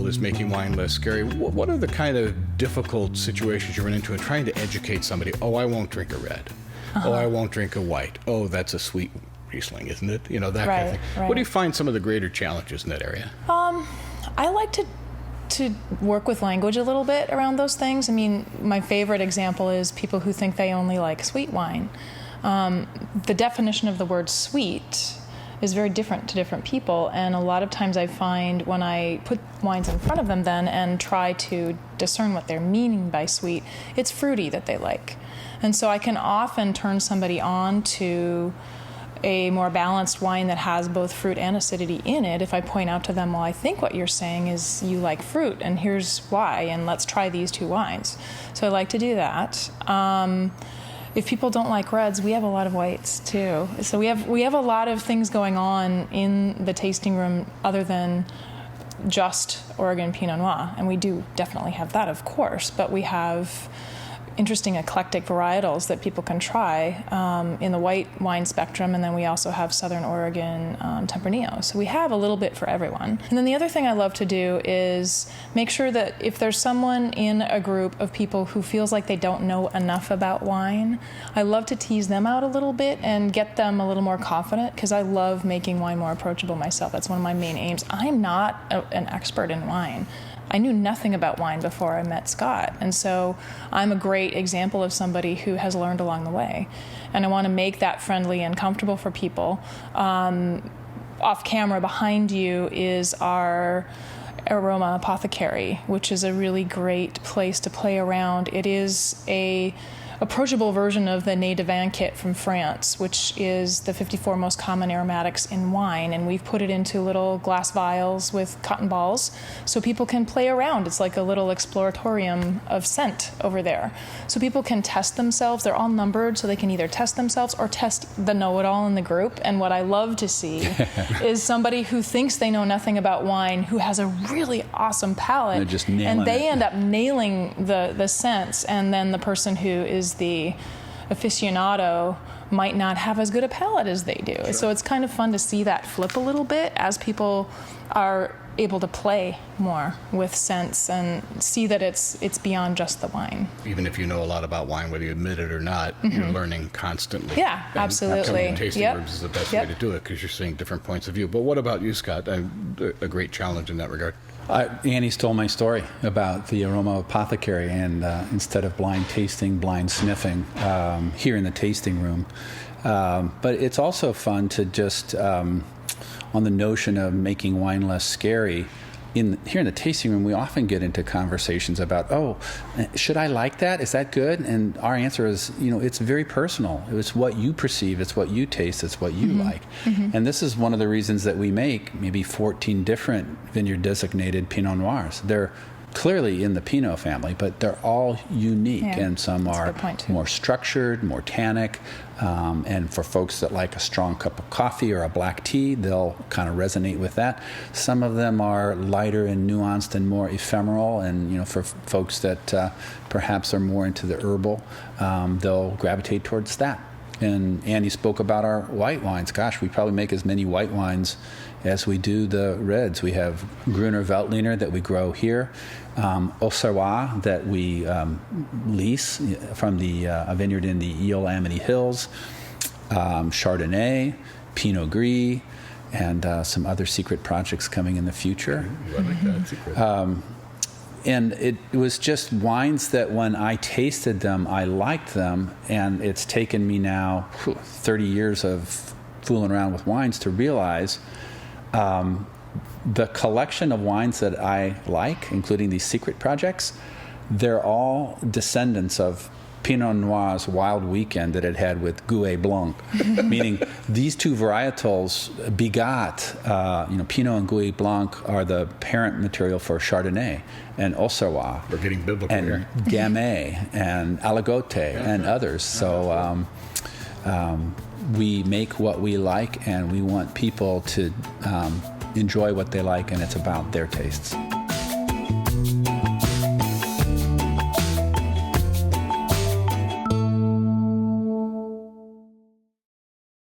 is making wine less scary. What are the kind of difficult situations you run into in trying to educate somebody? Oh, I won't drink a red. Oh, I won't drink a white. Oh, that's a sweet Riesling, isn't it? You know, that kind of thing. Right. What do you find some of the greater challenges in that area? I like to work with language a little bit around those things. I mean, my favorite example is people who think they only like sweet wine. The definition of the word sweet is very different to different people, and a lot of times I find when I put wines in front of them then and try to discern what they're meaning by sweet, it's fruity that they like. And so I can often turn somebody on to a more balanced wine that has both fruit and acidity in it if I point out to them, well, I think what you're saying is you like fruit, and here's why, and let's try these two wines. So I like to do that. If people don't like reds, we have a lot of whites too. So we have a lot of things going on in the tasting room other than just Oregon Pinot Noir, and we do definitely have that, of course, but we have interesting eclectic varietals that people can try in the white wine spectrum, and then we also have Southern Oregon Tempranillo. So we have a little bit for everyone. And then the other thing I love to do is make sure that if there's someone in a group of people who feels like they don't know enough about wine, I love to tease them out a little bit and get them a little more confident, because I love making wine more approachable myself. That's one of my main aims. I'm not an expert in wine. I knew nothing about wine before I met Scott, and so I'm a great example of somebody who has learned along the way, and I want to make that friendly and comfortable for people. Off camera behind you is our Aroma Apothecary, which is a really great place to play around. It is a approachable version of the Nez de Vin kit from France, which is the 54 most common aromatics in wine, and we've put it into little glass vials with cotton balls so people can play around. It's like a little exploratorium of scent over there. So people can test themselves. They're all numbered, so they can either test themselves or test the know-it-all in the group. And what I love to see is somebody who thinks they know nothing about wine, who has a really awesome palate, and they end up nailing the scents, and then the person who is the aficionado might not have as good a palate as they do. Sure. So it's kind of fun to see that flip a little bit as people are able to play more with scents and see that it's beyond just the wine. Even if you know a lot about wine, whether you admit it or not, you're learning constantly. Yeah, and absolutely. Coming to tasting rooms is the best way to do it, because you're seeing different points of view. But what about you, Scott? A great challenge in that regard. Annie stole my story about the Aroma Apothecary, and instead of blind tasting, blind sniffing here in the tasting room. But it's also fun to just, on the notion of making wine less scary, here in the tasting room, we often get into conversations about, oh, should I like that? Is that good? And our answer is, it's very personal. It's what you perceive. It's what you taste. It's what you like. And this is one of the reasons that we make maybe 14 different vineyard-designated Pinot Noirs. They're clearly in the Pinot family, but they're all unique, and some are more structured, more tannic, and for folks that like a strong cup of coffee or a black tea, they'll kind of resonate with that. Some of them are lighter and nuanced and more ephemeral, and for folks that perhaps are more into the herbal, they'll gravitate towards that. And Andy spoke about our white wines. Gosh, we probably make as many white wines as we do the reds. We have Gruner Veltliner that we grow here, Auxerrois that we lease from the vineyard in the Ile Amity Hills, Chardonnay, Pinot Gris, and some other secret projects coming in the future. I like that secret. And it was just wines that when I tasted them, I liked them. And it's taken me now 30 years of fooling around with wines to realize the collection of wines that I like, including these secret projects, they're all descendants of Pinot Noir's wild weekend that it had with Gouet Blanc, meaning these two varietals begot, Pinot and Gouet Blanc are the parent material for Chardonnay and Auxerrois. We're getting biblical and here. Gamay and Aligote and others. So we make what we like, and we want people to enjoy what they like, and it's about their tastes.